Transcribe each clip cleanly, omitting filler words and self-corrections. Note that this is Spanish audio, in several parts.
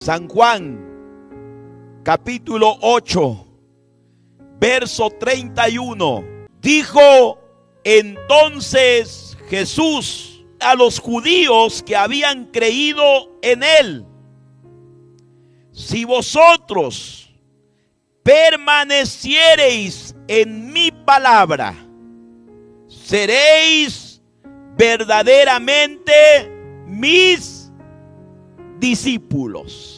San Juan, capítulo 8, verso 31. Dijo entonces Jesús a los judíos que habían creído en él: si vosotros permaneciereis en mi palabra, seréis verdaderamente mis discípulos.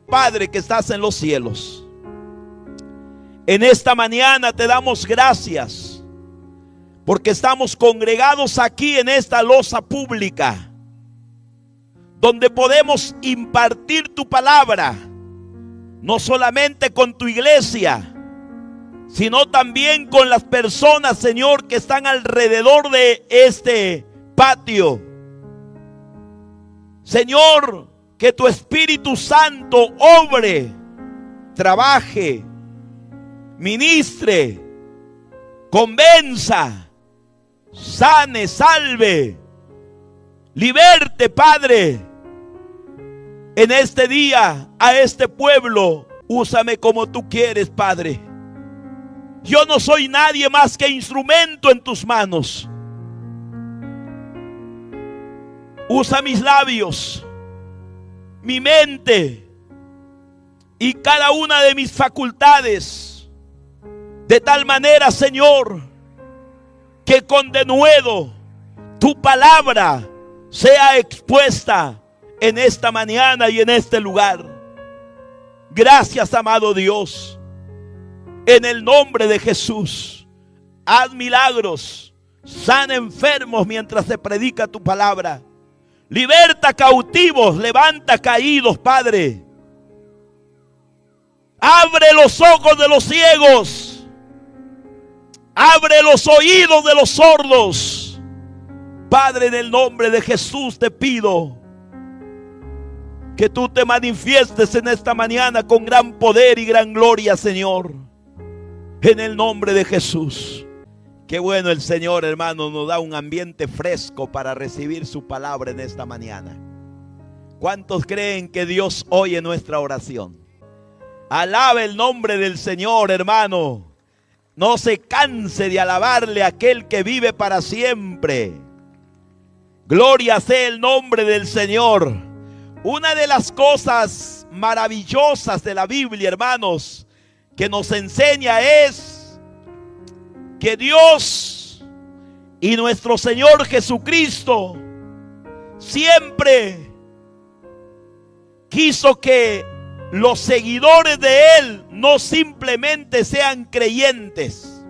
Padre que estás en los cielos, en esta mañana te damos gracias porque estamos congregados aquí en esta loza pública, donde podemos impartir tu palabra, no solamente con tu iglesia, sino también con las personas, Señor, que están alrededor de este patio. Señor, que tu Espíritu Santo obre, trabaje, ministre, convenza, sane, salve, liberte, Padre. En este día, a este pueblo, úsame como tú quieres, Padre. Yo no soy nadie más que instrumento en tus manos. Usa mis labios, mi mente y cada una de mis facultades, de tal manera, Señor, que con denuedo tu palabra sea expuesta en esta mañana y en este lugar. Gracias, amado Dios. En el nombre de Jesús, haz milagros, sana enfermos mientras se predica tu palabra. Liberta cautivos, levanta caídos, Padre. Abre los ojos de los ciegos. Abre los oídos de los sordos. Padre, en el nombre de Jesús te pido que tú te manifiestes en esta mañana con gran poder y gran gloria, Señor. En el nombre de Jesús. Qué bueno el Señor, hermano, nos da un ambiente fresco para recibir su palabra en esta mañana. ¿Cuántos creen que Dios oye nuestra oración? Alabe el nombre del Señor, hermano. No se canse de alabarle a aquel que vive para siempre. Gloria sea el nombre del Señor. Una de las cosas maravillosas de la Biblia, hermanos, que nos enseña es que Dios y nuestro Señor Jesucristo siempre quiso que los seguidores de Él no simplemente sean creyentes,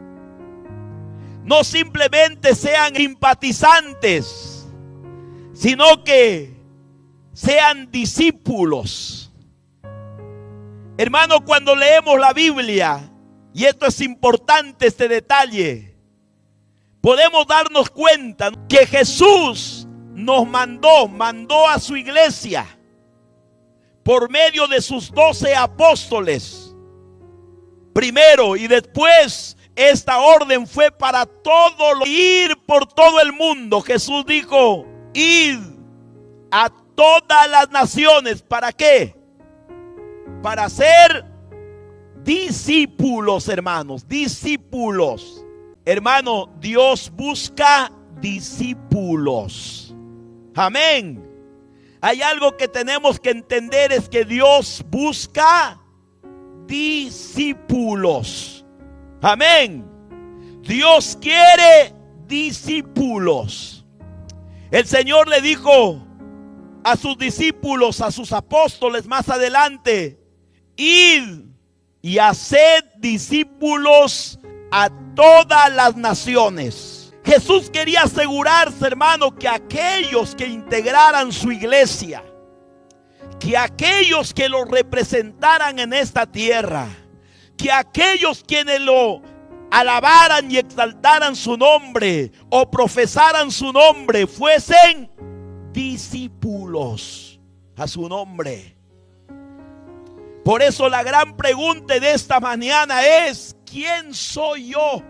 no simplemente sean simpatizantes, sino que sean discípulos. Hermano, cuando leemos la Biblia, y esto es importante, este detalle, podemos darnos cuenta que Jesús nos mandó a su iglesia por medio de sus 12 apóstoles. Primero, y después esta orden fue para ir por todo el mundo. Jesús dijo: id a todas las naciones. ¿Para qué? Para ser discípulos, hermanos, discípulos. Hermano, Dios busca discípulos. Amén. Hay algo que tenemos que entender, es que Dios busca discípulos. Amén. Dios quiere discípulos. El Señor le dijo a sus discípulos, a sus apóstoles más adelante: id y haced discípulos a todas las naciones. Jesús quería asegurarse, hermano, que aquellos que integraran su iglesia, que aquellos que lo representaran en esta tierra, que aquellos quienes lo alabaran y exaltaran su nombre o profesaran su nombre, fuesen discípulos a su nombre. Por eso la gran pregunta de esta mañana es: ¿quién soy yo?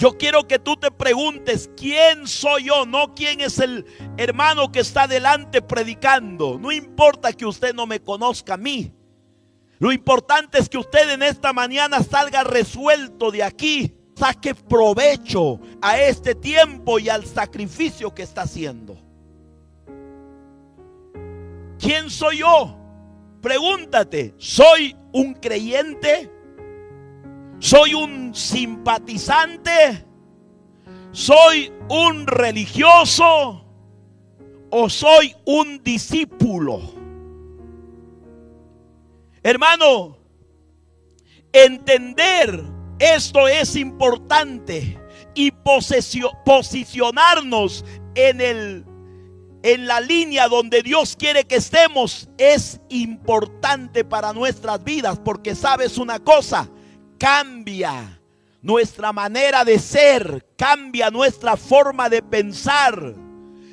Yo quiero que tú te preguntes, ¿quién soy yo? No quién es el hermano que está delante predicando. No importa que usted no me conozca a mí. Lo importante es que usted en esta mañana salga resuelto de aquí. Saque provecho a este tiempo y al sacrificio que está haciendo. ¿Quién soy yo? Pregúntate, ¿soy un creyente? ¿Soy un simpatizante? ¿Soy un religioso? ¿O soy un discípulo? Hermano, entender esto es importante y posicionarnos en la línea donde Dios quiere que estemos es importante para nuestras vidas, porque sabes una cosa, cambia nuestra manera de ser, cambia nuestra forma de pensar.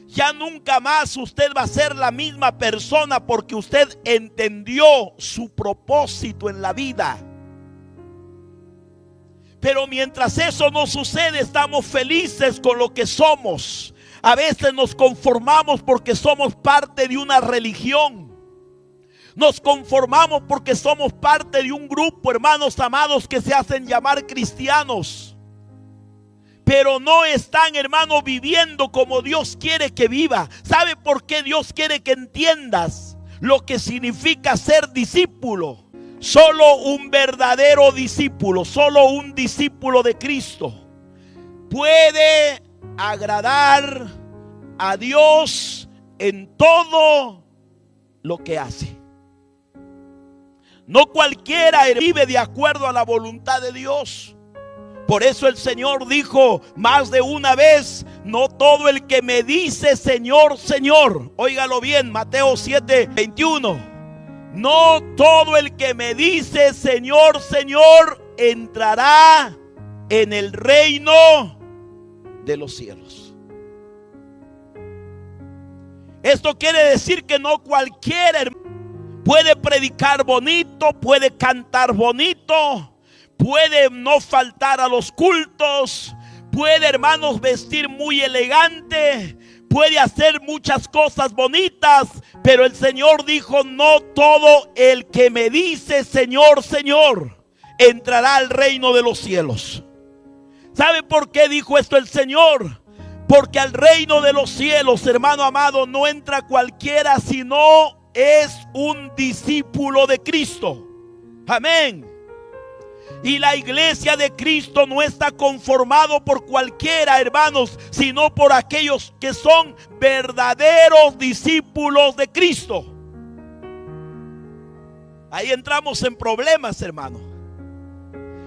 Ya nunca más usted va a ser la misma persona porque usted entendió su propósito en la vida. Pero mientras eso no sucede, estamos felices con lo que somos. A veces nos conformamos porque somos parte de una religión. Nos conformamos porque somos parte de un grupo, hermanos amados, que se hacen llamar cristianos. Pero no están, hermanos, viviendo como Dios quiere que viva. ¿Sabe por qué Dios quiere que entiendas lo que significa ser discípulo? Solo un verdadero discípulo, solo un discípulo de Cristo puede agradar a Dios en todo lo que hace. No cualquiera vive de acuerdo a la voluntad de Dios. Por eso el Señor dijo más de una vez, no todo el que me dice Señor, Señor. Óigalo bien, Mateo 7:21. No todo el que me dice Señor, Señor entrará en el reino de los cielos. Esto quiere decir que no cualquiera puede predicar bonito, puede cantar bonito, puede no faltar a los cultos, puede, hermanos, vestir muy elegante, puede hacer muchas cosas bonitas, pero el Señor dijo, no todo el que me dice Señor, Señor entrará al reino de los cielos. ¿Sabe por qué dijo esto el Señor? Porque al reino de los cielos, hermano amado, no entra cualquiera, sino es un discípulo de Cristo. Amén. Y la iglesia de Cristo no está conformado por cualquiera, hermanos, sino por aquellos que son verdaderos discípulos de Cristo. Ahí entramos en problemas, hermano.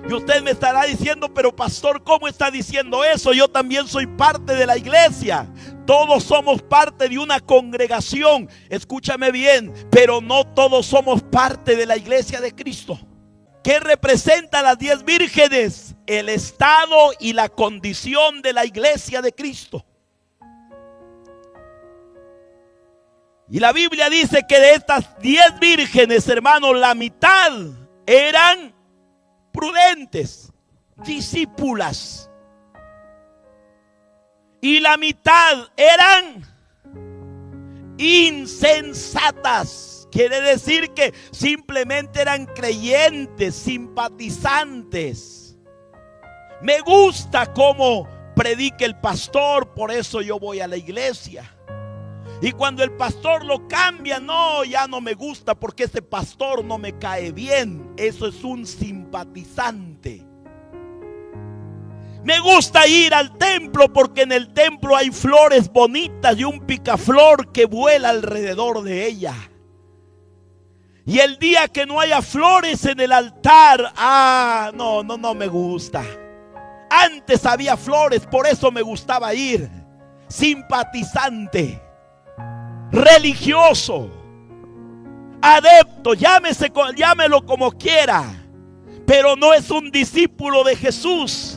Y usted me estará diciendo, pero pastor, ¿cómo está diciendo eso? Yo también soy parte de la iglesia. Todos somos parte de una congregación. Escúchame bien, pero no todos somos parte de la iglesia de Cristo. ¿Qué representa las 10 vírgenes? El estado y la condición de la iglesia de Cristo. Y la Biblia dice que de estas 10 vírgenes, hermanos, la mitad eran prudentes, discípulas. Y la mitad eran insensatas. Quiere decir que simplemente eran creyentes, simpatizantes. Me gusta cómo predica el pastor, por eso yo voy a la iglesia. Y cuando el pastor lo cambia, no, ya no me gusta porque ese pastor no me cae bien. Eso es un simpatizante. Me gusta ir al templo porque en el templo hay flores bonitas y un picaflor que vuela alrededor de ella. Y el día que no haya flores en el altar, no me gusta. Antes había flores, por eso me gustaba ir. Simpatizante, religioso, adepto, llámelo como quiera, pero no es un discípulo de Jesús.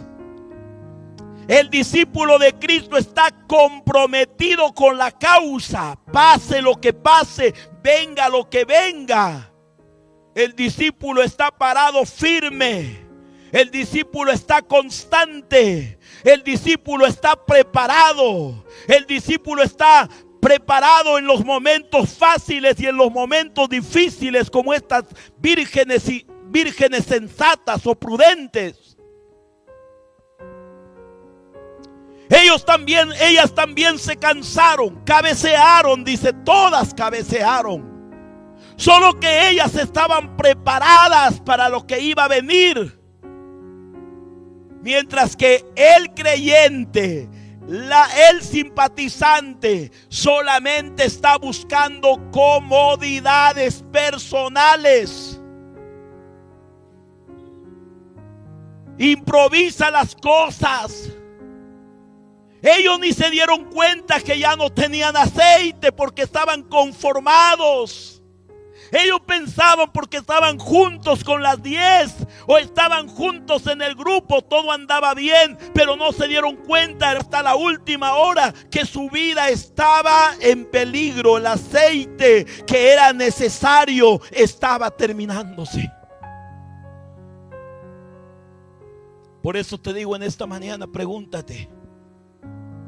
El discípulo de Cristo está comprometido con la causa, pase lo que pase, venga lo que venga. El discípulo está parado firme. El discípulo está constante. El discípulo está preparado. El discípulo está preparado en los momentos fáciles y en los momentos difíciles, como estas vírgenes sensatas o prudentes. Ellas también se cansaron, cabecearon, dice, todas cabecearon. Solo que ellas estaban preparadas para lo que iba a venir. Mientras que el creyente, el simpatizante, solamente está buscando comodidades personales. Improvisa las cosas. Ellos ni se dieron cuenta que ya no tenían aceite porque estaban conformados. Ellos pensaban porque estaban juntos con las 10 o estaban juntos en el grupo, todo andaba bien, pero no se dieron cuenta hasta la última hora que su vida estaba en peligro. El aceite que era necesario estaba terminándose. Por eso te digo en esta mañana, pregúntate,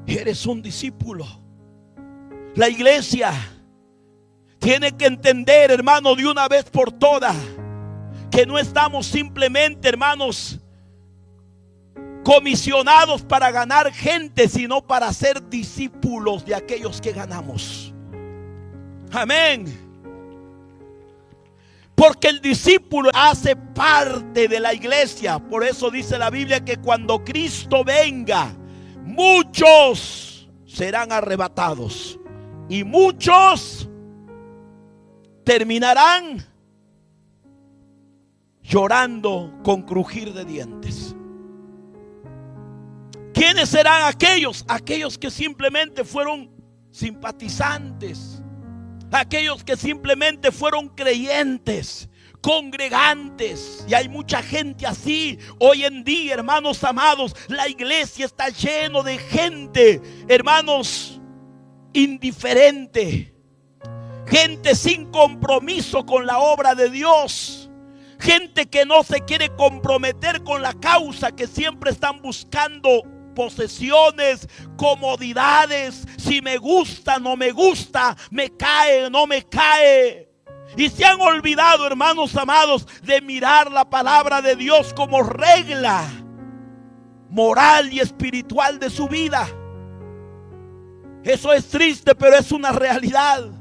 ¿eres un discípulo? La iglesia tiene que entender, hermano, de una vez por todas, que no estamos simplemente, hermanos, comisionados para ganar gente, sino para ser discípulos de aquellos que ganamos. Amén. Porque el discípulo hace parte de la iglesia. Por eso dice la Biblia que cuando Cristo venga, muchos serán arrebatados y muchos terminarán llorando con crujir de dientes. ¿Quiénes serán aquellos? Aquellos que simplemente fueron simpatizantes, aquellos que simplemente fueron creyentes, congregantes. Y hay mucha gente así hoy en día, hermanos amados. La iglesia está lleno de gente, hermanos, indiferente, gente sin compromiso con la obra de Dios, gente que no se quiere comprometer con la causa, que siempre están buscando posesiones, comodidades. Si me gusta, no me gusta, me cae, no me cae. Y se han olvidado, hermanos amados, de mirar la palabra de Dios como regla moral y espiritual de su vida. Eso es triste, pero es una realidad.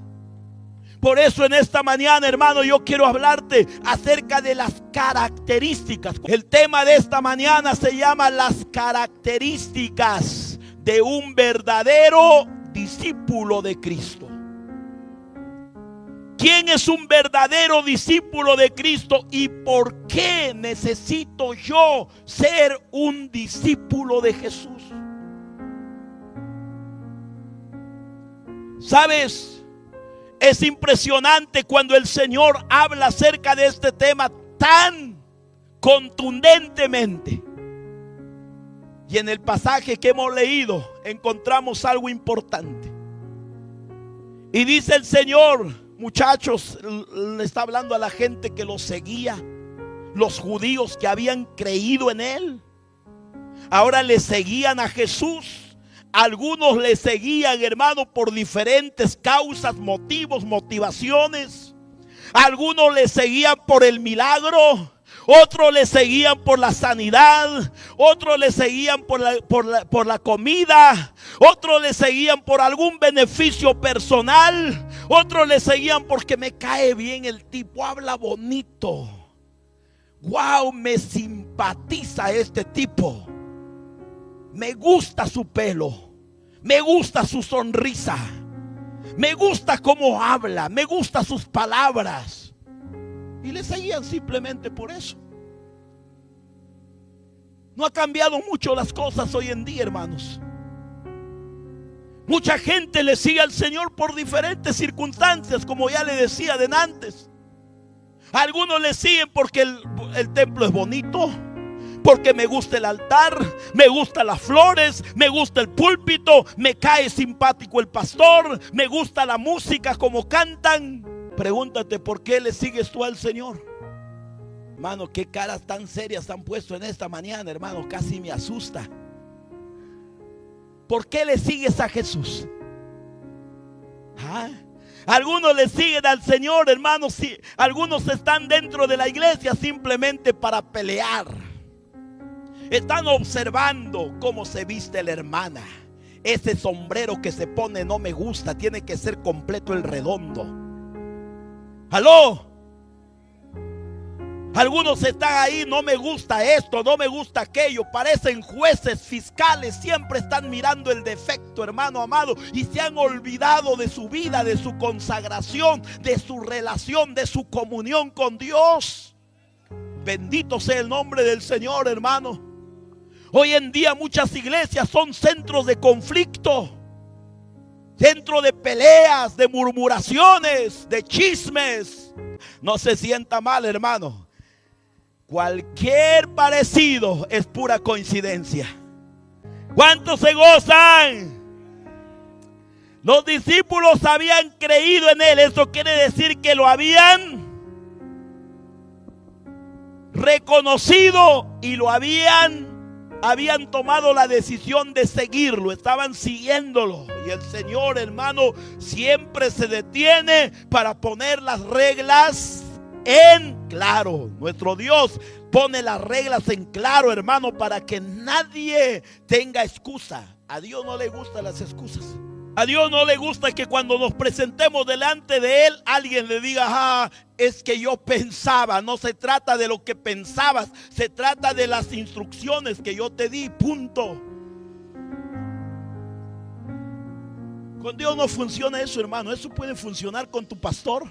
Por eso en esta mañana, hermano, yo quiero hablarte acerca de las características. El tema de esta mañana se llama las características de un verdadero discípulo de Cristo. ¿Quién es un verdadero discípulo de Cristo y por qué necesito yo ser un discípulo de Jesús? ¿Sabes? Es impresionante cuando el Señor habla acerca de este tema tan contundentemente. Y en el pasaje que hemos leído encontramos algo importante. Y dice el Señor, muchachos, le está hablando a la gente que lo seguía, los judíos que habían creído en Él. Ahora le seguían a Jesús. Algunos le seguían, hermano, por diferentes causas, motivos, motivaciones. Algunos le seguían por el milagro. Otros le seguían por la sanidad. Otros le seguían por la comida. Otros le seguían por algún beneficio personal. Otros le seguían porque me cae bien el tipo, habla bonito. Wow, me simpatiza este tipo. Me gusta su pelo, me gusta su sonrisa, me gusta cómo habla, me gusta sus palabras. Y le seguían simplemente por eso. No ha cambiado mucho las cosas hoy en día, hermanos. Mucha gente le sigue al Señor por diferentes circunstancias, como ya le decía de antes. Algunos le siguen porque el templo es bonito, porque me gusta el altar, me gustan las flores, me gusta el púlpito, me cae simpático el pastor, me gusta la música como cantan. Pregúntate, ¿por qué le sigues tú al Señor? Hermano, qué caras tan serias han puesto en esta mañana, hermano, casi me asusta. ¿Por qué le sigues a Jesús? ¿Ah? Algunos le siguen al Señor, hermanos. Sí, algunos están dentro de la iglesia simplemente para pelear. Están observando cómo se viste la hermana. Ese sombrero que se pone no me gusta, tiene que ser completo el redondo. ¿Aló? Algunos están ahí, no me gusta esto, no me gusta aquello. Parecen jueces, fiscales, siempre están mirando el defecto, hermano amado. Y se han olvidado de su vida, de su consagración, de su relación, de su comunión con Dios. Bendito sea el nombre del Señor, hermano. Hoy en día muchas iglesias son centros de conflicto, centro de peleas, de murmuraciones, de chismes. No se sienta mal, hermano. Cualquier parecido es pura coincidencia. ¿Cuántos se gozan? Los discípulos habían creído en él. Eso quiere decir que lo habían reconocido y lo habían tomado la decisión de seguirlo. Estaban siguiéndolo. Y el Señor, hermano, siempre se detiene para poner las reglas en claro. Nuestro Dios pone las reglas en claro, hermano, para que nadie tenga excusa. A Dios no le gustan las excusas. A Dios no le gusta que cuando nos presentemos delante de Él, alguien le diga: es que yo pensaba. No se trata de lo que pensabas, se trata de las instrucciones que yo te di, punto. Con Dios no funciona eso, hermano. Eso puede funcionar con tu pastor.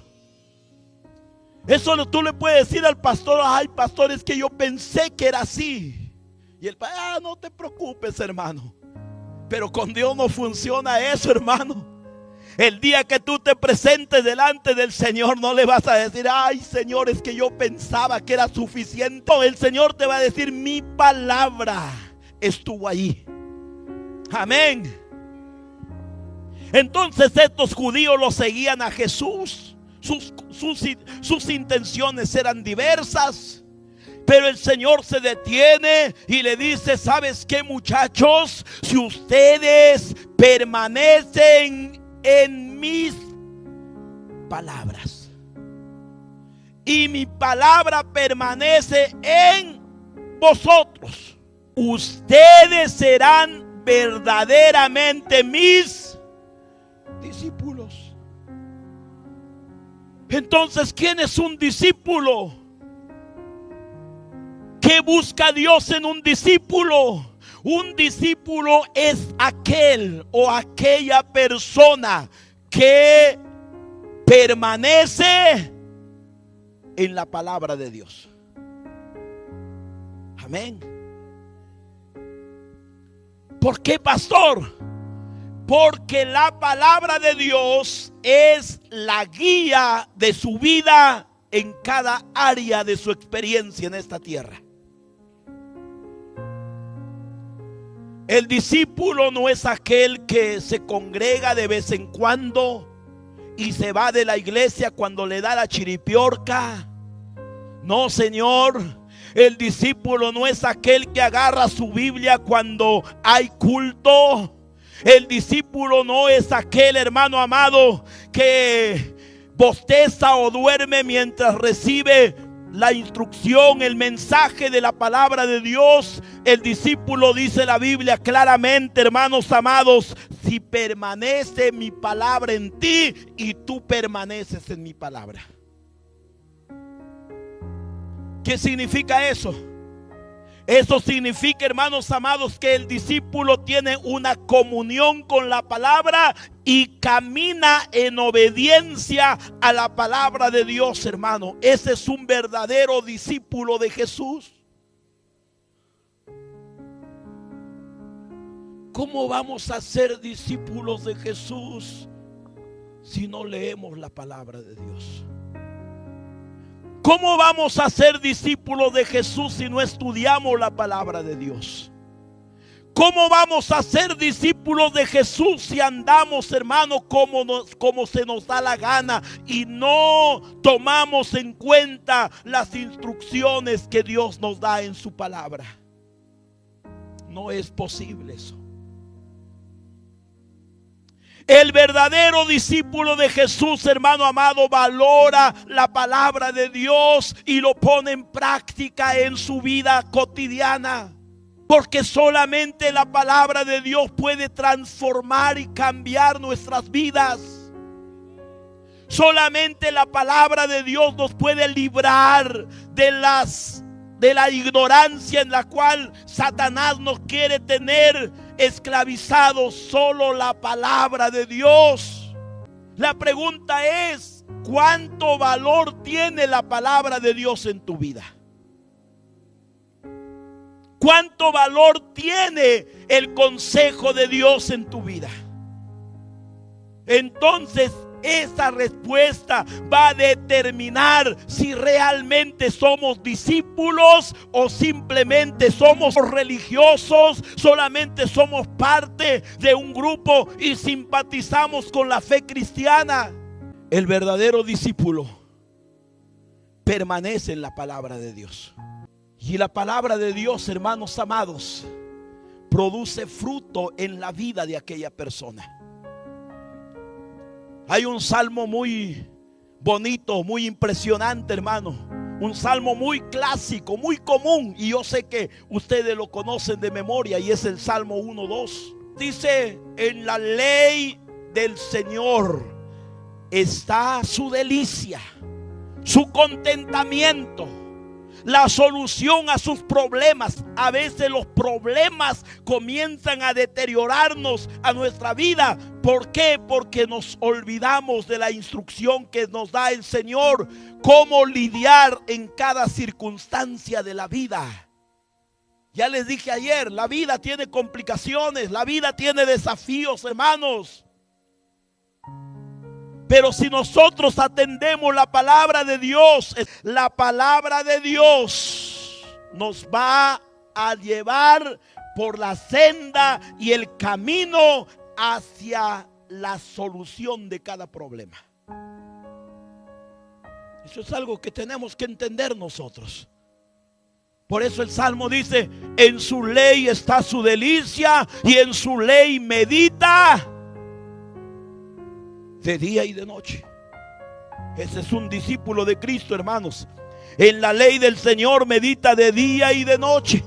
Eso tú le puedes decir al pastor: ay, pastor, es que yo pensé que era así. Y el pastor: no te preocupes, hermano. Pero con Dios no funciona eso, hermano. El día que tú te presentes delante del Señor, no le vas a decir: ay, Señor, es que yo pensaba que era suficiente. No, el Señor te va a decir: mi palabra estuvo ahí. Amén. Entonces estos judíos lo seguían a Jesús. Sus intenciones eran diversas, pero el Señor se detiene y le dice: ¿sabes qué, muchachos? Si ustedes permanecen en mis palabras y mi palabra permanece en vosotros, ustedes serán verdaderamente mis discípulos. Entonces, ¿quién es un discípulo? ¿Qué busca Dios en un discípulo? Un discípulo es aquel o aquella persona que permanece en la palabra de Dios. Amén. ¿Por qué, pastor? Porque la palabra de Dios es la guía de su vida en cada área de su experiencia en esta tierra. El discípulo no es aquel que se congrega de vez en cuando y se va de la iglesia cuando le da la chiripiorca. No, señor. El discípulo no es aquel que agarra su Biblia cuando hay culto. El discípulo no es aquel, hermano amado, que bosteza o duerme mientras recibe la instrucción, el mensaje de la palabra de Dios. El discípulo, dice la Biblia claramente, hermanos amados: si permanece mi palabra en ti y tú permaneces en mi palabra. ¿Qué significa eso? Eso significa, hermanos amados, que el discípulo tiene una comunión con la palabra y camina en obediencia a la palabra de Dios, hermano. Ese es un verdadero discípulo de Jesús. ¿Cómo vamos a ser discípulos de Jesús si no leemos la palabra de Dios? ¿Cómo vamos a ser discípulos de Jesús si no estudiamos la palabra de Dios? ¿Cómo vamos a ser discípulos de Jesús si andamos, hermano, como se nos da la gana y no tomamos en cuenta las instrucciones que Dios nos da en su palabra? No es posible eso. El verdadero discípulo de Jesús, hermano amado, valora la palabra de Dios y lo pone en práctica en su vida cotidiana. Porque solamente la palabra de Dios puede transformar y cambiar nuestras vidas. Solamente la palabra de Dios nos puede librar de la ignorancia en la cual Satanás nos quiere tener esclavizados. Solo la palabra de Dios. La pregunta es, ¿cuánto valor tiene la palabra de Dios en tu vida? ¿Cuánto valor tiene el consejo de Dios en tu vida? Entonces, esa respuesta va a determinar si realmente somos discípulos o simplemente somos religiosos, solamente somos parte de un grupo y simpatizamos con la fe cristiana. El verdadero discípulo permanece en la palabra de Dios. Y la palabra de Dios, hermanos amados, produce fruto en la vida de aquella persona. Hay un salmo muy bonito, muy impresionante, hermano. Un salmo muy clásico, muy común. Y yo sé que ustedes lo conocen de memoria. Y es el Salmo 1:2. Dice: en la ley del Señor está su delicia, su contentamiento, la solución a sus problemas. A veces los problemas comienzan a deteriorarnos a nuestra vida. ¿Por qué? Porque nos olvidamos de la instrucción que nos da el Señor, cómo lidiar en cada circunstancia de la vida. Ya les dije ayer, la vida tiene complicaciones, la vida tiene desafíos, hermanos. Pero si nosotros atendemos la palabra de Dios, la palabra de Dios nos va a llevar por la senda y el camino hacia la solución de cada problema. Eso es algo que tenemos que entender nosotros. Por eso el Salmo dice: en su ley está su delicia y en su ley medita de día y de noche. Ese es un discípulo de Cristo, hermanos. En la ley del Señor medita de día y de noche.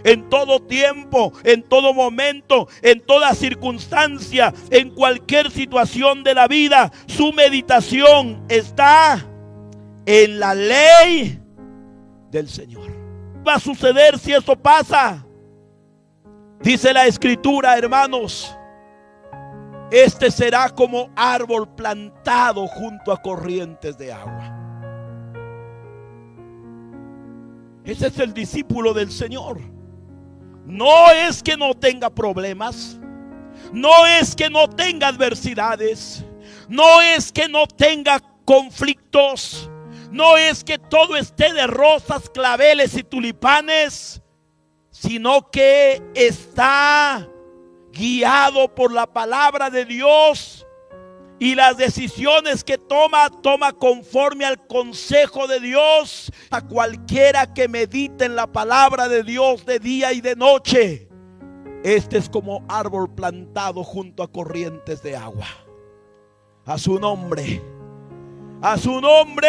En todo tiempo, en todo momento, en toda circunstancia, en cualquier situación de la vida, su meditación está en la ley del Señor. ¿Qué va a suceder si eso pasa? Dice la Escritura, hermanos: este será como árbol plantado junto a corrientes de agua. Ese es el discípulo del Señor. No es que no tenga problemas, no es que no tenga adversidades, no es que no tenga conflictos, no es que todo esté de rosas, claveles y tulipanes, sino que está guiado por la palabra de Dios, y las decisiones que toma conforme al consejo de Dios. A cualquiera que medite en la palabra de Dios de día y de noche, este es como árbol plantado junto a corrientes de agua. A su nombre, a su nombre.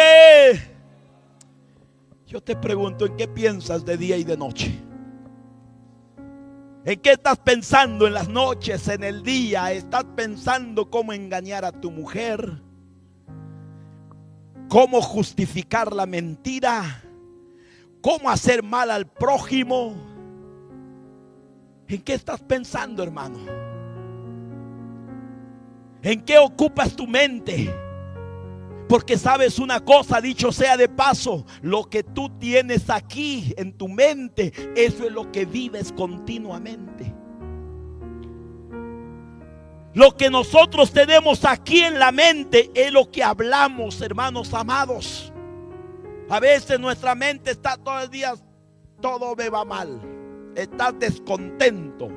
Yo te pregunto, ¿en qué piensas de día y de noche? ¿En qué estás pensando en las noches, en el día? ¿Estás pensando cómo engañar a tu mujer? ¿Cómo justificar la mentira? ¿Cómo hacer mal al prójimo? ¿En qué estás pensando, hermano? ¿En qué ocupas tu mente? Porque sabes una cosa, dicho sea de paso, lo que tú tienes aquí en tu mente, eso es lo que vives continuamente. Lo que nosotros tenemos aquí en la mente es lo que hablamos, hermanos amados. A veces nuestra mente está todo el día, todo me va mal, estás descontento,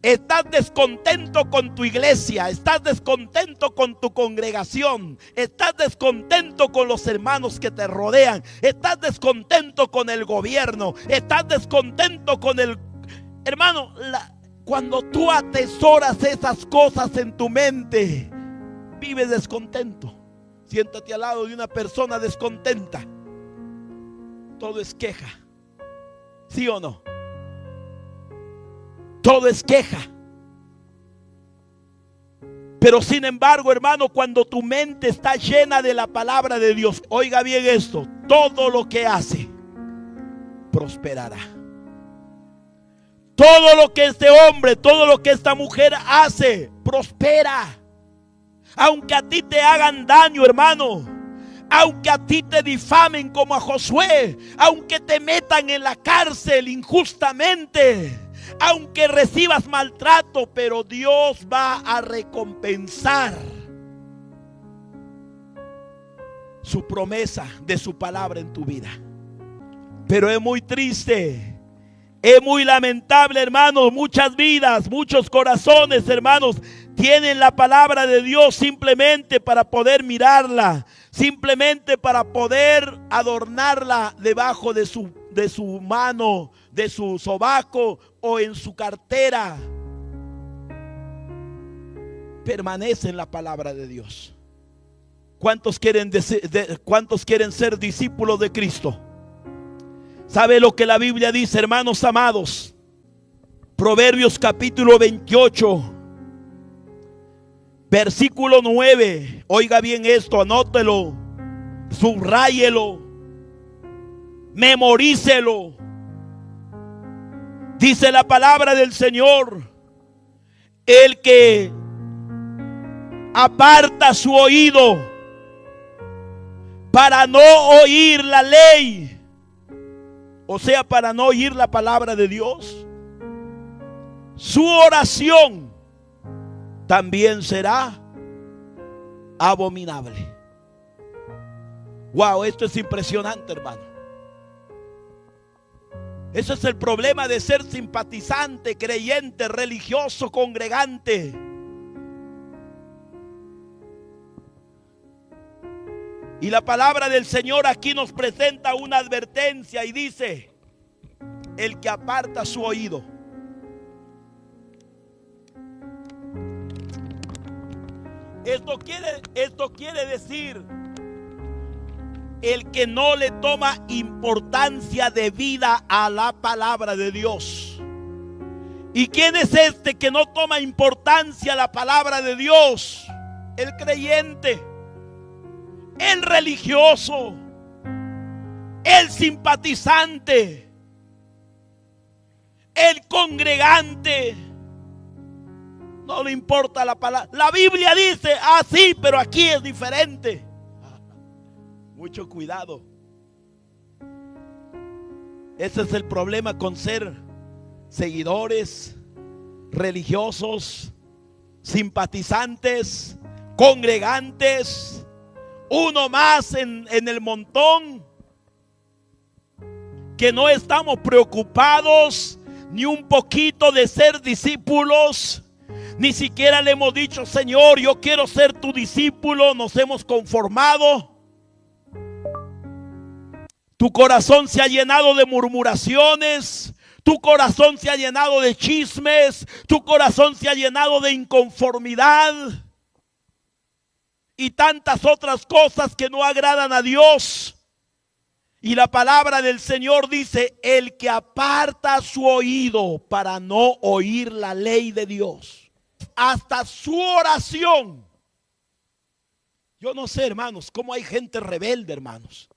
Estás descontento con tu iglesia, estás descontento con tu congregación, estás descontento con los hermanos que te rodean, estás descontento con el gobierno, estás descontento con el... Hermano, cuando tú atesoras esas cosas en tu mente, vives descontento. Siéntate al lado de una persona descontenta. Todo es queja. ¿Sí o no? Todo es queja. Pero sin embargo, hermano, cuando tu mente está llena de la palabra de Dios, oiga bien esto, todo lo que hace prosperará. Todo lo que este hombre, todo lo que esta mujer hace, prospera. Aunque a ti te hagan daño, hermano, aunque a ti te difamen como a Josué, aunque te metan en la cárcel injustamente, aunque recibas maltrato, pero Dios va a recompensar su promesa de su palabra en tu vida. Pero es muy triste, es muy lamentable, hermanos. Muchas vidas, muchos corazones, hermanos, tienen la palabra de Dios simplemente para poder mirarla, simplemente para poder adornarla debajo de su mano, de su sobaco o en su cartera. Permanece en la palabra de Dios. ¿Cuántos quieren ser discípulos de Cristo? ¿Sabe lo que la Biblia dice, hermanos amados? Proverbios capítulo 28, versículo 9. Oiga bien esto, anótelo, subráyelo, memorícelo. Dice la palabra del Señor: el que aparta su oído para no oír la ley, o sea, para no oír la palabra de Dios, su oración también será abominable. Wow, esto es impresionante, hermano. Ese es el problema de ser simpatizante, creyente, religioso, congregante. Y la palabra del Señor aquí nos presenta una advertencia y dice: el que aparta su oído. Esto quiere decir el que no le toma importancia de vida a la palabra de Dios. ¿Y quién es este que no toma importancia a la palabra de Dios? El creyente, el religioso, el simpatizante, el congregante. No le importa la palabra. La Biblia dice así, pero aquí es diferente. Mucho cuidado. Ese es el problema con ser seguidores, religiosos, simpatizantes, congregantes, uno más en el montón, que no estamos preocupados ni un poquito de ser discípulos. Ni siquiera le hemos dicho: Señor, yo quiero ser tu discípulo. Nos hemos conformado. Tu corazón se ha llenado de murmuraciones. Tu corazón se ha llenado de chismes. Tu corazón se ha llenado de inconformidad y tantas otras cosas que no agradan a Dios. Y la palabra del Señor dice: el que aparta su oído para no oír la ley de Dios, hasta su oración. Yo no sé, hermanos, cómo hay gente rebelde, hermanos.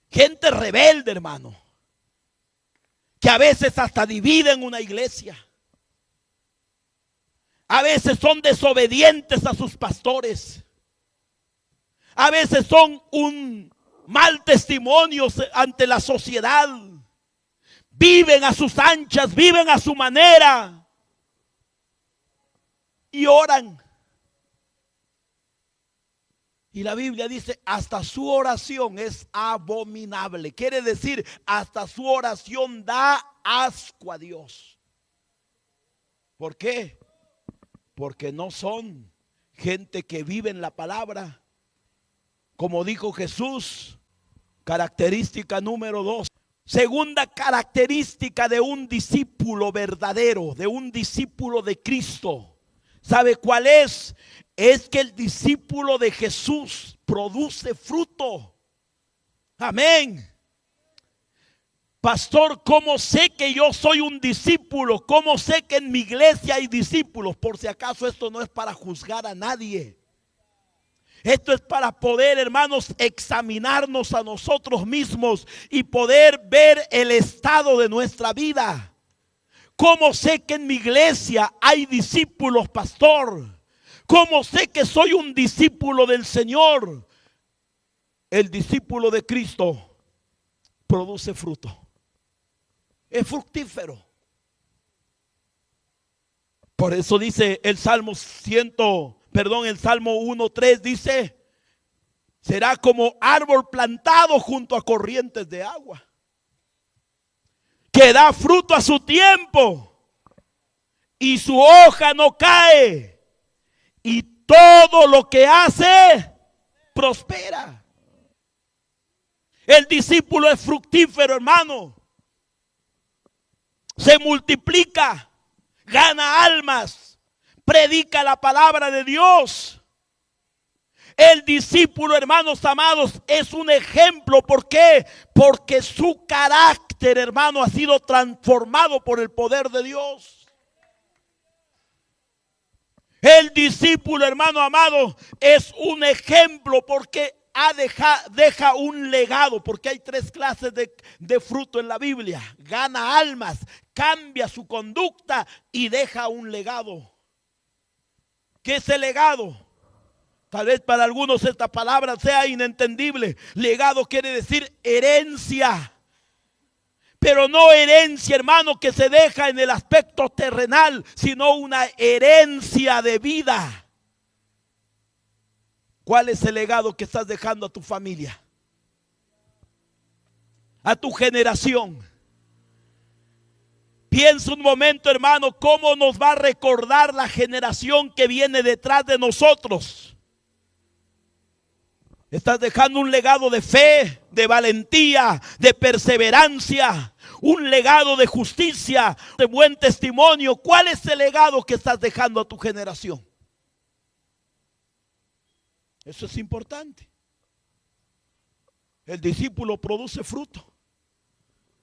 Gente rebelde, hermano, que a veces hasta dividen una iglesia. A veces son desobedientes a sus pastores. A veces son un mal testimonio ante la sociedad. Viven a sus anchas, viven a su manera y oran. Y la Biblia dice: hasta su oración es abominable. Quiere decir, hasta su oración da asco a Dios. ¿Por qué? Porque no son gente que vive en la palabra. Como dijo Jesús, característica número 2. Segunda característica de un discípulo verdadero, de un discípulo de Cristo. ¿Sabe cuál es? Es que el discípulo de Jesús produce fruto. Amén. Pastor, ¿cómo sé que yo soy un discípulo? ¿Cómo sé que en mi iglesia hay discípulos? Por si acaso esto no es para juzgar a nadie. Esto es para poder, hermanos, examinarnos a nosotros mismos y poder ver el estado de nuestra vida. ¿Cómo sé que en mi iglesia hay discípulos, pastor? ¿Cómo sé que soy un discípulo del Señor? El discípulo de Cristo produce fruto. Es fructífero. Por eso dice el Salmo el Salmo 1:3 dice: será como árbol plantado junto a corrientes de agua, que da fruto a su tiempo y su hoja no cae, y todo lo que hace prospera. El discípulo es fructífero, hermano. Se multiplica, gana almas, predica la palabra de Dios. El discípulo, hermanos amados, es un ejemplo. ¿Por qué? Porque su carácter, hermano, ha sido transformado por el poder de Dios. El discípulo, hermano amado, es un ejemplo porque deja un legado. Porque hay 3 clases de fruto en la Biblia: gana almas, cambia su conducta y deja un legado. ¿Qué es el legado? Tal vez para algunos esta palabra sea inentendible. Legado quiere decir herencia. Pero no herencia, hermano, que se deja en el aspecto terrenal, sino una herencia de vida. ¿Cuál es el legado que estás dejando a tu familia? A tu generación. Piensa un momento, hermano, cómo nos va a recordar la generación que viene detrás de nosotros. Estás dejando un legado de fe, de valentía, de perseverancia, un legado de justicia, de buen testimonio. ¿Cuál es el legado que estás dejando a tu generación? Eso es importante. El discípulo produce fruto.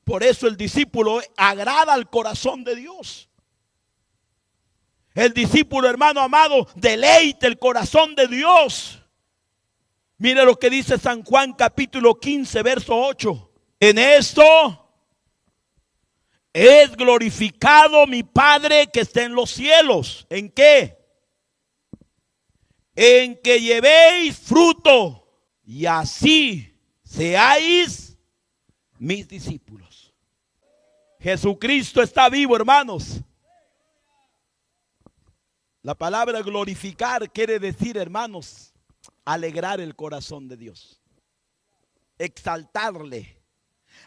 Por eso el discípulo agrada al corazón de Dios. El discípulo, hermano amado, deleita el corazón de Dios. Mire lo que dice San Juan capítulo 15, verso 8. En esto es glorificado mi Padre que está en los cielos. ¿En qué? En que llevéis fruto y así seáis mis discípulos. Jesucristo está vivo, hermanos. La palabra glorificar quiere decir, hermanos, alegrar el corazón de Dios, exaltarle,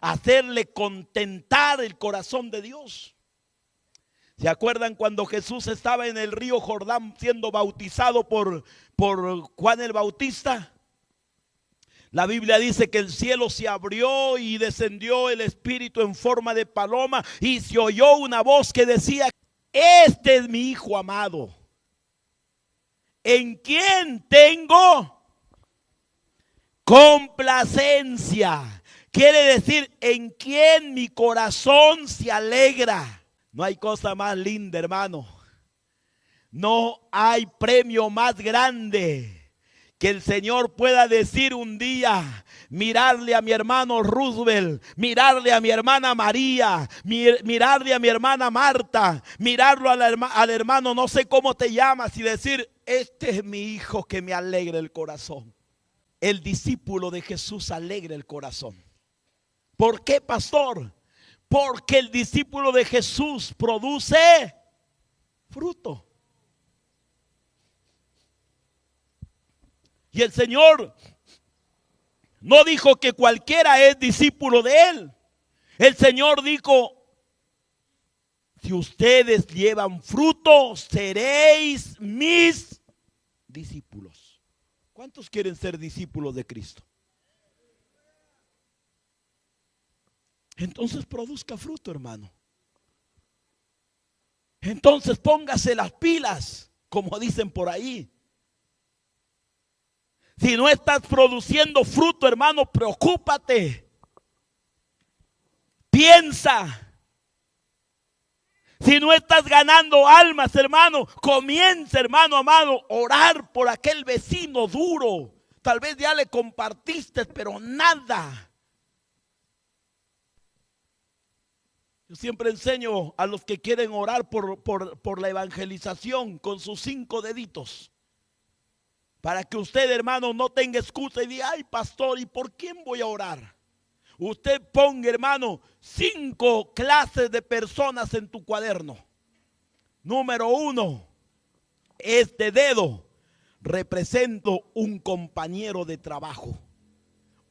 hacerle contentar el corazón de Dios. ¿Se acuerdan cuando Jesús estaba en el río Jordán siendo bautizado por Juan el Bautista? La Biblia dice que el cielo se abrió y descendió el Espíritu en forma de paloma y se oyó una voz que decía: este es mi Hijo amado, en quien tengo complacencia. Quiere decir, en quien mi corazón se alegra. No hay cosa más linda, hermano. No hay premio más grande que el Señor pueda decir un día: mirarle a mi hermano Roosevelt, mirarle a mi hermana María, mirarle a mi hermana Marta, mirarlo al hermano no sé cómo te llamas y decir: este es mi hijo que me alegra el corazón. El discípulo de Jesús alegra el corazón. ¿Por qué, pastor? Porque el discípulo de Jesús produce fruto. Y el Señor no dijo que cualquiera es discípulo de Él. El Señor dijo: Si ustedes llevan fruto, seréis mis discípulos. ¿Cuántos quieren ser discípulos de Cristo? Entonces produzca fruto, hermano. Entonces póngase las pilas, como dicen por ahí. Si no estás produciendo fruto, hermano, preocúpate. Piensa. Si no estás ganando almas, hermano, comienza, hermano amado, orar por aquel vecino duro. Tal vez ya le compartiste, pero nada. Yo siempre enseño a los que quieren orar por la evangelización con sus 5 deditos. Para que usted, hermano, no tenga excusa y diga, ay, pastor, ¿y por quién voy a orar? Usted ponga, hermano, 5 clases de personas en tu cuaderno. Número 1, este dedo representa un compañero de trabajo.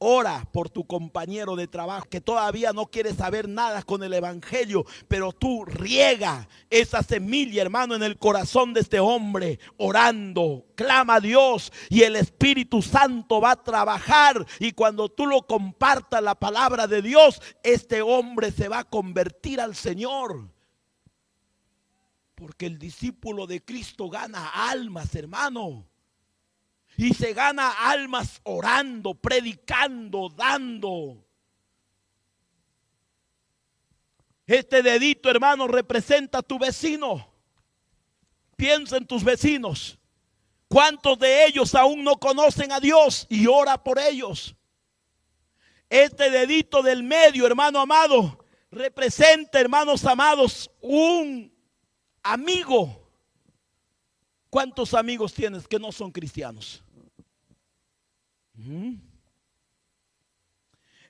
Ora por tu compañero de trabajo que todavía no quiere saber nada con el evangelio, pero tú riega esa semilla, hermano, en el corazón de este hombre, orando, clama a Dios y el Espíritu Santo va a trabajar, y cuando tú lo compartas la palabra de Dios, este hombre se va a convertir al Señor. Porque el discípulo de Cristo gana almas, hermano. Y se gana almas orando, predicando, dando. Este dedito, hermano, representa a tu vecino. Piensa en tus vecinos. ¿Cuántos de ellos aún no conocen a Dios? Y ora por ellos. Este dedito del medio, hermano amado, representa, hermanos amados, un amigo. ¿Cuántos amigos tienes que no son cristianos?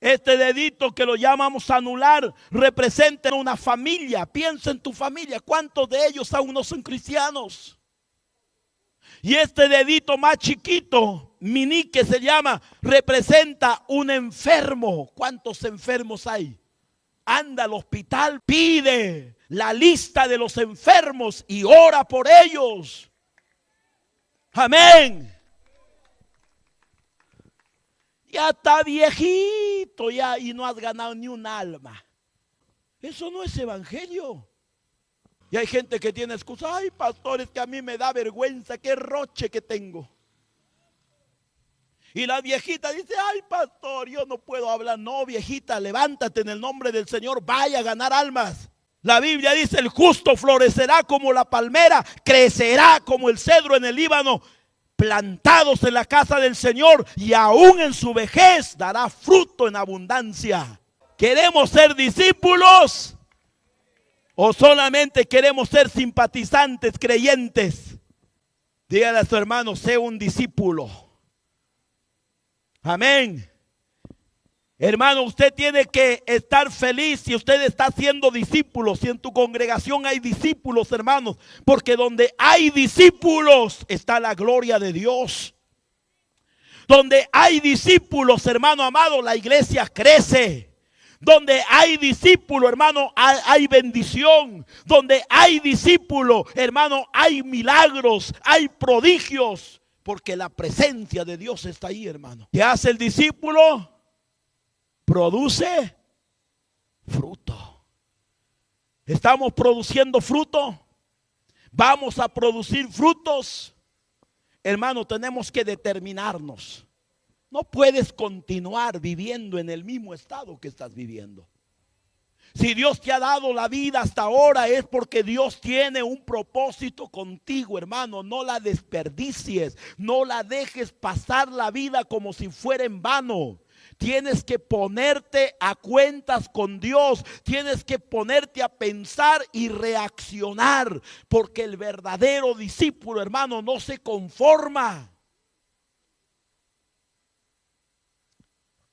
Este dedito que lo llamamos anular representa una familia. Piensa en tu familia. ¿Cuántos de ellos aún no son cristianos? Y este dedito más chiquito, minique se llama, representa un enfermo. ¿Cuántos enfermos hay? Anda al hospital, pide la lista de los enfermos y ora por ellos. Amén. Ya está viejito ya y no has ganado ni un alma. Eso no es evangelio. Y hay gente que tiene excusa. Ay, pastores, que a mí me da vergüenza, qué roche que tengo. Y la viejita dice, ay, pastor, yo no puedo hablar. No, viejita, levántate en el nombre del Señor, vaya a ganar almas. La Biblia dice, el justo florecerá como la palmera, crecerá como el cedro en el Líbano, plantados en la casa del Señor, y aún en su vejez dará fruto en abundancia. ¿Queremos ser discípulos o solamente queremos ser simpatizantes, creyentes? Dígale a su hermano, sé un discípulo. Amén. Hermano, usted tiene que estar feliz si usted está siendo discípulo, si en tu congregación hay discípulos, hermanos, porque donde hay discípulos está la gloria de Dios. Donde hay discípulos, hermano amado, la iglesia crece. Donde hay discípulo, hermano, hay bendición. Donde hay discípulo, hermano, hay milagros, hay prodigios, porque la presencia de Dios está ahí, hermano. ¿Qué hace el discípulo? Produce fruto. ¿Estamos produciendo fruto? ¿Vamos a producir frutos? Hermano, tenemos que determinarnos. No puedes continuar viviendo en el mismo estado que estás viviendo. Si Dios te ha dado la vida hasta ahora es porque Dios tiene un propósito contigo, hermano. No la desperdicies, no la dejes pasar la vida como si fuera en vano. Tienes que ponerte a cuentas con Dios. Tienes que ponerte a pensar y reaccionar. Porque el verdadero discípulo, hermano, no se conforma.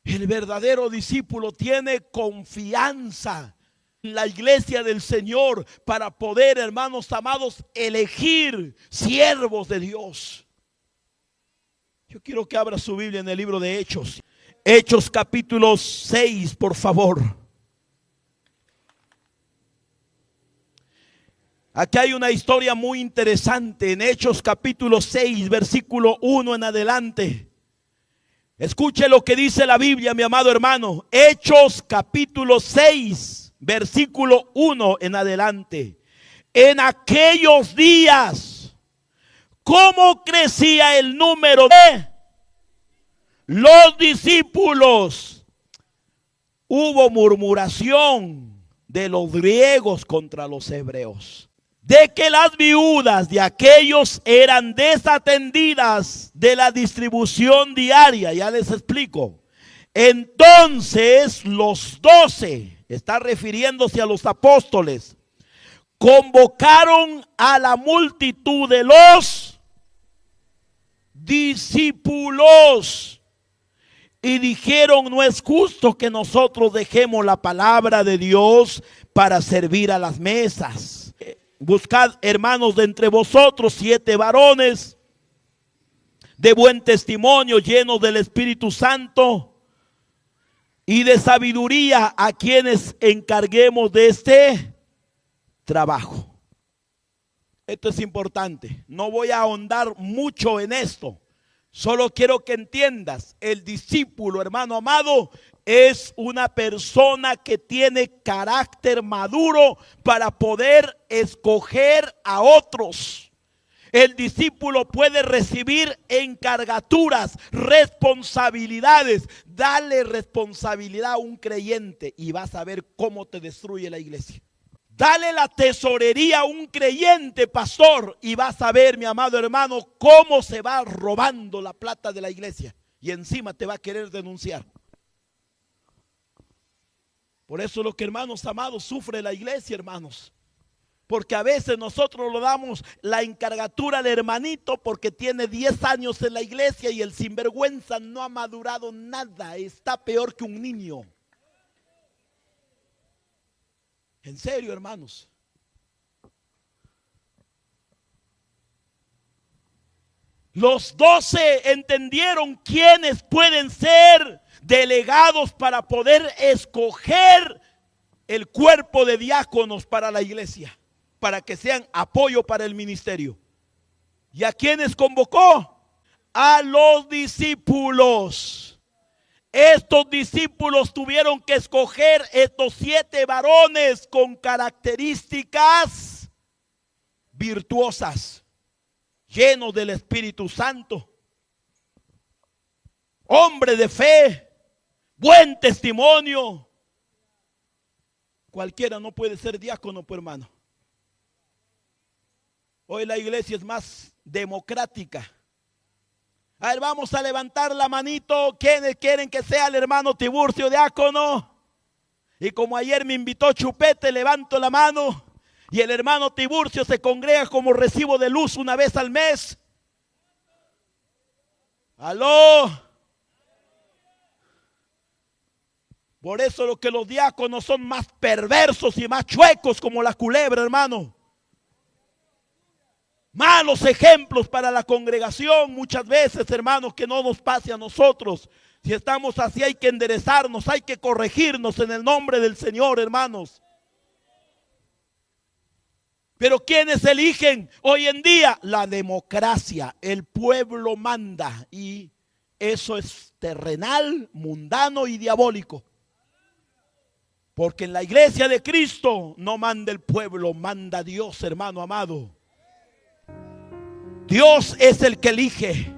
El verdadero discípulo tiene confianza en la iglesia del Señor para poder, hermanos amados, elegir siervos de Dios. Yo quiero que abra su Biblia en el libro de Hechos. Hechos capítulo 6, por favor. Aquí hay una historia muy interesante en Hechos capítulo 6, versículo 1 en adelante. Escuche lo que dice la Biblia, mi amado hermano. Hechos capítulo 6, versículo 1 en adelante. En aquellos días, ¿cómo crecía el número de los discípulos? Hubo murmuración de los griegos contra los hebreos, de que las viudas de aquellos eran desatendidas de la distribución diaria. Ya les explico. Entonces los 12, está refiriéndose a los apóstoles, convocaron a la multitud de los discípulos y dijeron: no es justo que nosotros dejemos la palabra de Dios para servir a las mesas. Buscad, hermanos, de entre vosotros 7 varones de buen testimonio, llenos del Espíritu Santo y de sabiduría, a quienes encarguemos de este trabajo. Esto es importante. No voy a ahondar mucho en esto. Solo quiero que entiendas, el discípulo, hermano amado, es una persona que tiene carácter maduro para poder escoger a otros. El discípulo puede recibir encargaturas, responsabilidades. Dale responsabilidad a un creyente y vas a ver cómo te destruye la iglesia. Dale la tesorería a un creyente, pastor, y vas a ver, mi amado hermano, cómo se va robando la plata de la iglesia. Y encima te va a querer denunciar. Por eso lo que, hermanos amados, sufre la iglesia, hermanos. Porque a veces nosotros lo damos la encargatura al hermanito porque tiene 10 años en la iglesia y el sinvergüenza no ha madurado nada. Está peor que un niño. En serio, hermanos. Los 12 entendieron quiénes pueden ser delegados para poder escoger el cuerpo de diáconos para la iglesia, para que sean apoyo para el ministerio. ¿Y a quiénes convocó? A los discípulos. Estos discípulos tuvieron que escoger estos 7 varones con características virtuosas, llenos del Espíritu Santo, hombre de fe, buen testimonio. Cualquiera no puede ser diácono, pues, hermano. Hoy la iglesia es más democrática. A ver, vamos a levantar la manito. ¿Quiénes quieren que sea el hermano Tiburcio diácono? Y como ayer me invitó Chupete, levanto la mano. Y el hermano Tiburcio se congrega como recibo de luz una vez al mes. Aló. Por eso lo que los diáconos son más perversos y más chuecos como la culebra, hermano. Malos ejemplos para la congregación muchas veces, hermanos, que no nos pase a nosotros. Si estamos así hay que enderezarnos, hay que corregirnos en el nombre del Señor, hermanos. Pero ¿quiénes eligen hoy en día? La democracia. El pueblo manda y eso es terrenal, mundano y diabólico. Porque en la iglesia de Cristo no manda el pueblo, manda Dios, hermano amado. Dios es el que elige.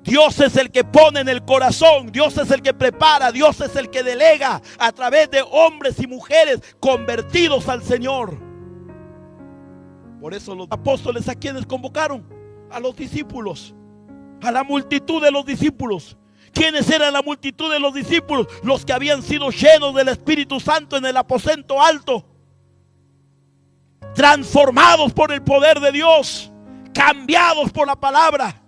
Dios es el que pone en el corazón. Dios es el que prepara. Dios es el que delega a través de hombres y mujeres convertidos al Señor. Por eso los apóstoles, ¿a quienes convocaron? A los discípulos, a la multitud de los discípulos. ¿Quiénes eran la multitud de los discípulos? Los que habían sido llenos del Espíritu Santo en el aposento alto, transformados por el poder de Dios, cambiados por la palabra.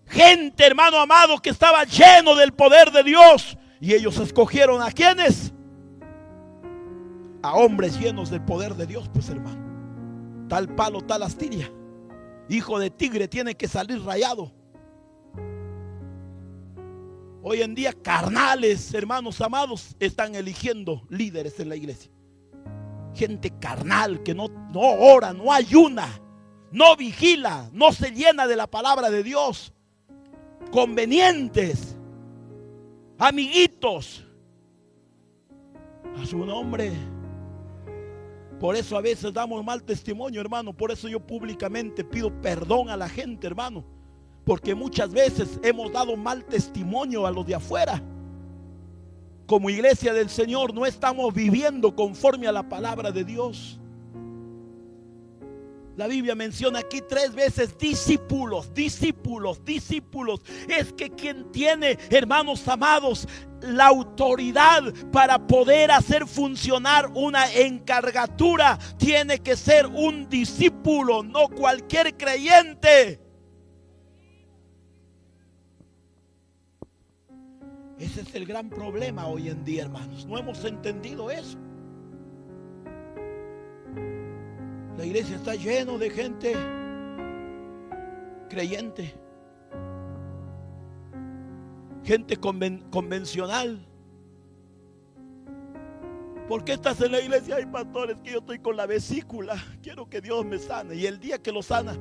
Gente, hermano amado, que estaba lleno del poder de Dios. Y ellos escogieron ¿a quiénes? A hombres llenos del poder de Dios, pues, hermano. Tal palo, tal astilla. Hijo de tigre tiene que salir rayado. Hoy en día carnales, hermanos amados, están eligiendo líderes en la iglesia. Gente carnal que no ora, no ayuna, no vigila, no se llena de la palabra de Dios. Convenientes, amiguitos, a su nombre. Por eso a veces damos mal testimonio, hermano. Por eso yo públicamente pido perdón a la gente, hermano, porque muchas veces hemos dado mal testimonio a los de afuera. Como iglesia del Señor no estamos viviendo conforme a la palabra de Dios. La Biblia menciona aquí 3 veces discípulos, discípulos, discípulos. Es que quien tiene, hermanos amados, la autoridad para poder hacer funcionar una encargatura, tiene que ser un discípulo, no cualquier creyente. Ese es el gran problema hoy en día, hermanos. No hemos entendido eso. La iglesia está lleno de gente creyente, gente convencional. ¿Por qué estás en la iglesia? Ay, pastores, que yo estoy con la vesícula, quiero que Dios me sane. Y el día que lo sana,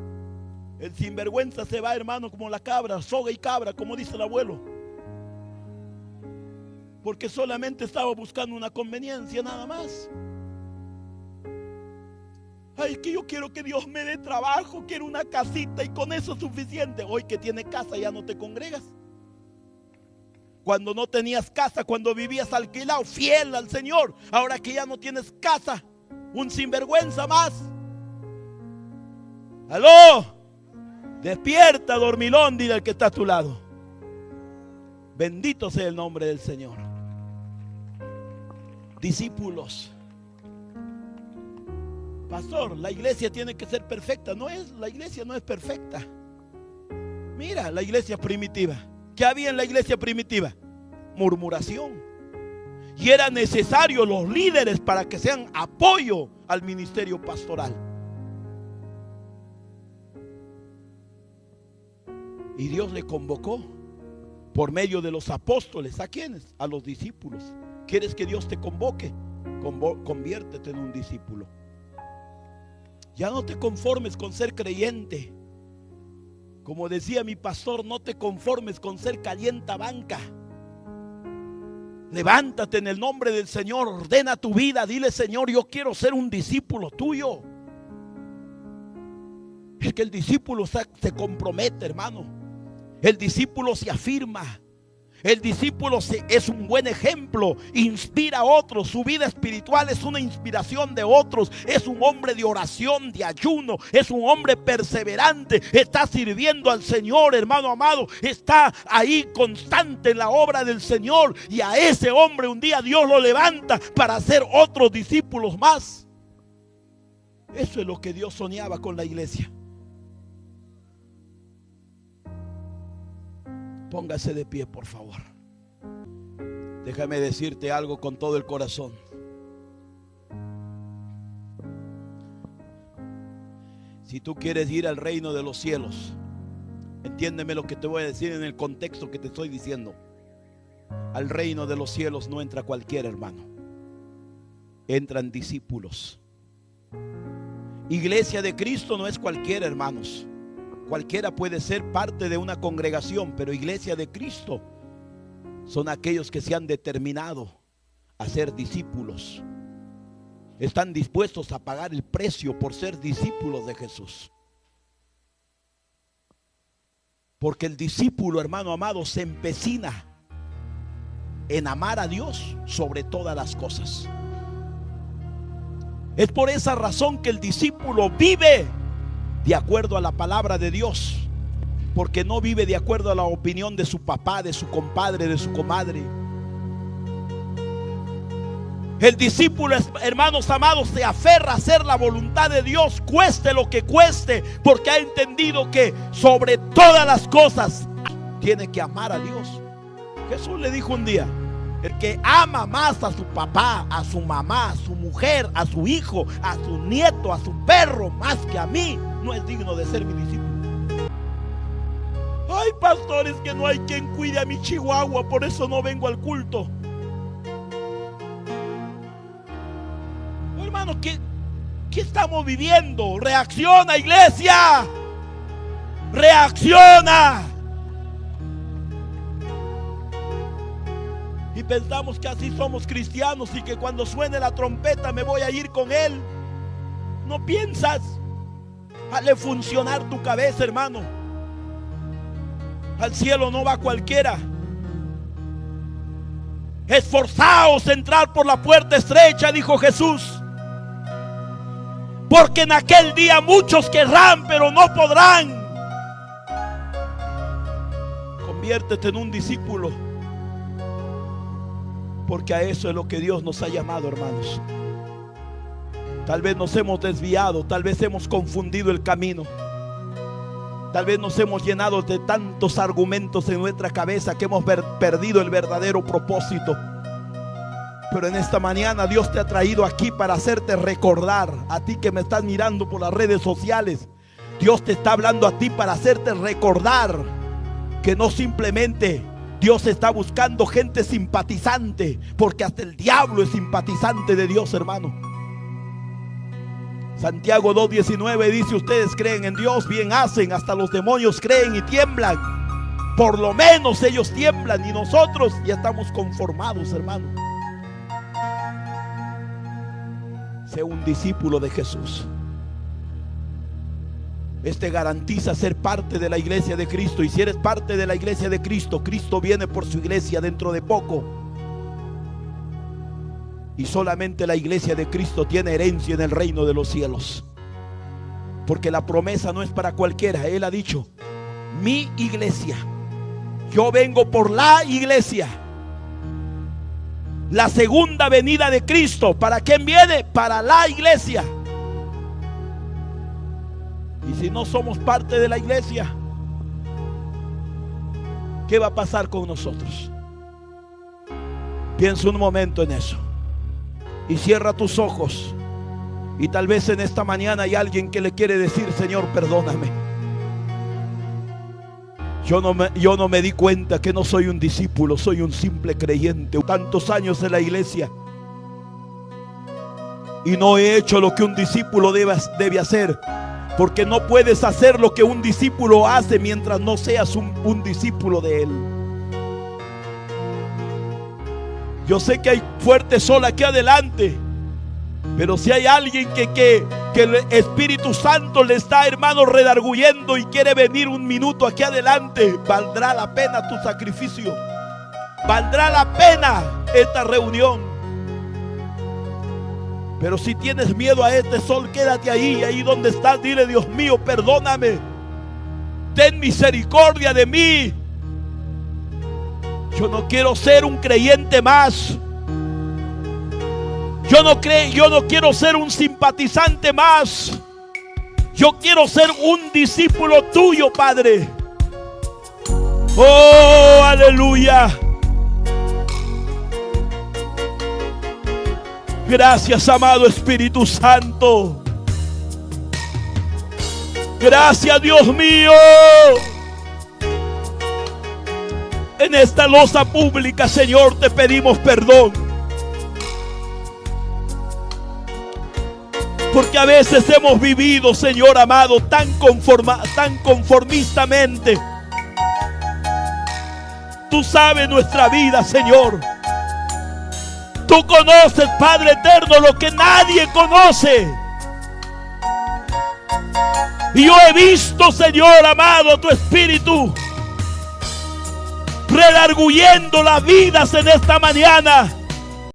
el sinvergüenza se va, hermano, como la cabra, soga y cabra, como dice el abuelo. Porque solamente estaba buscando una conveniencia, nada más. Ay, que yo quiero que Dios me dé trabajo, quiero una casita y con eso es suficiente. Hoy que tiene casa ya no te congregas. Cuando no tenías casa, cuando vivías alquilado, fiel al Señor. Ahora que ya no tienes casa, un sinvergüenza más. ¡Aló! Despierta, dormilón, dile al que está a tu lado. Bendito sea el nombre del Señor. Discípulos. Pastor, la iglesia tiene que ser perfecta. La iglesia no es perfecta. Mira la iglesia primitiva. ¿Qué había en la iglesia primitiva? Murmuración. Y eran necesarios los líderes para que sean apoyo al ministerio pastoral. Y Dios le convocó por medio de los apóstoles. ¿A quiénes? A los discípulos. ¿Quieres que Dios te convoque? Conviértete en un discípulo. Ya no te conformes con ser creyente. Como decía mi pastor, no te conformes con ser calientabanca. Levántate en el nombre del Señor, ordena tu vida, dile: Señor, yo quiero ser un discípulo tuyo. Es que el discípulo se compromete, hermano. El discípulo se afirma. El discípulo es un buen ejemplo, inspira a otros, su vida espiritual es una inspiración de otros, es un hombre de oración, de ayuno, es un hombre perseverante, está sirviendo al Señor, hermano amado, está ahí constante en la obra del Señor, y a ese hombre un día Dios lo levanta para hacer otros discípulos más. Eso es lo que Dios soñaba con la iglesia. Póngase de pie, por favor. Déjame decirte algo con todo el corazón. Si tú quieres ir al reino de los cielos, entiéndeme lo que te voy a decir en el contexto que te estoy diciendo. Al reino de los cielos no entra cualquier hermano. Entran discípulos. Iglesia de Cristo no es cualquiera, hermanos. Cualquiera puede ser parte de una congregación, pero iglesia de Cristo son aquellos que se han determinado a ser discípulos. Están dispuestos a pagar el precio por ser discípulos de Jesús. Porque el discípulo, hermano amado, se empecina en amar a Dios sobre todas las cosas. Es por esa razón que el discípulo vive de acuerdo a la palabra de Dios, porque no vive de acuerdo a la opinión de su papá, de su compadre, de su comadre. El discípulo, hermanos amados, se aferra a hacer la voluntad de Dios, cueste lo que cueste, porque ha entendido que sobre todas las cosas tiene que amar a Dios. Jesús le dijo un día: el que ama más a su papá, a su mamá, a su mujer, a su hijo, a su nieto, a su perro, más que a mí, no es digno de ser mi discípulo. Ay, pastores, que no hay quien cuide a mi chihuahua, por eso no vengo al culto. Hermano, ¿qué estamos viviendo? Reacciona, iglesia. Reacciona. Y pensamos que así somos cristianos y que cuando suene la trompeta me voy a ir con Él. No piensas. Hazle funcionar tu cabeza, hermano. Al cielo no va cualquiera. Esforzaos a entrar por la puerta estrecha, dijo Jesús. Porque en aquel día muchos querrán, pero no podrán. Conviértete en un discípulo. Porque a eso es lo que Dios nos ha llamado, hermanos. Tal vez nos hemos desviado, tal vez hemos confundido el camino. Tal vez nos hemos llenado de tantos argumentos en nuestra cabeza que hemos perdido el verdadero propósito. Pero en esta mañana Dios te ha traído aquí para hacerte recordar. A ti que me estás mirando por las redes sociales, Dios te está hablando a ti para hacerte recordar que no simplemente Dios está buscando gente simpatizante, porque hasta el diablo es simpatizante de Dios, hermano. Santiago 2:19 dice: ustedes creen en Dios, bien hacen, hasta los demonios creen y tiemblan. Por lo menos ellos tiemblan y nosotros ya estamos conformados, hermano. Sé un discípulo de Jesús. Este garantiza ser parte de la iglesia de Cristo. Y si eres parte de la iglesia de Cristo, Cristo viene por su iglesia dentro de poco. Y solamente la iglesia de Cristo tiene herencia en el reino de los cielos. Porque la promesa no es para cualquiera. Él ha dicho: mi iglesia. Yo vengo por la iglesia. La segunda venida de Cristo, ¿para quién viene? Para la iglesia. Y si no somos parte de la iglesia, ¿qué va a pasar con nosotros? Piensa un momento en eso. Y cierra tus ojos. Y tal vez en esta mañana hay alguien que le quiere decir: Señor, perdóname. Yo no me di cuenta que no soy un discípulo, soy un simple creyente. Tantos años en la iglesia y no he hecho lo que un discípulo debe hacer. Porque no puedes hacer lo que un discípulo hace mientras no seas un discípulo de Él. Yo sé que hay fuerte sol aquí adelante, pero si hay alguien que el Espíritu Santo le está, hermano, redarguyendo y quiere venir un minuto aquí adelante, valdrá la pena tu sacrificio. Valdrá la pena esta reunión. Pero si tienes miedo a este sol, quédate ahí donde estás. Dile: Dios mío, perdóname. Ten misericordia de mí. Yo no quiero ser un creyente más. Yo no quiero ser un simpatizante más. Yo quiero ser un discípulo tuyo, Padre. Oh, aleluya. Gracias, amado Espíritu Santo. Gracias, Dios mío. En esta loza pública, Señor, te pedimos perdón. Porque a veces hemos vivido, Señor amado, tan conformistamente. Tú sabes nuestra vida, Señor. Tú conoces, Padre eterno, lo que nadie conoce. Y yo he visto, Señor amado, tu Espíritu redarguyendo las vidas en esta mañana.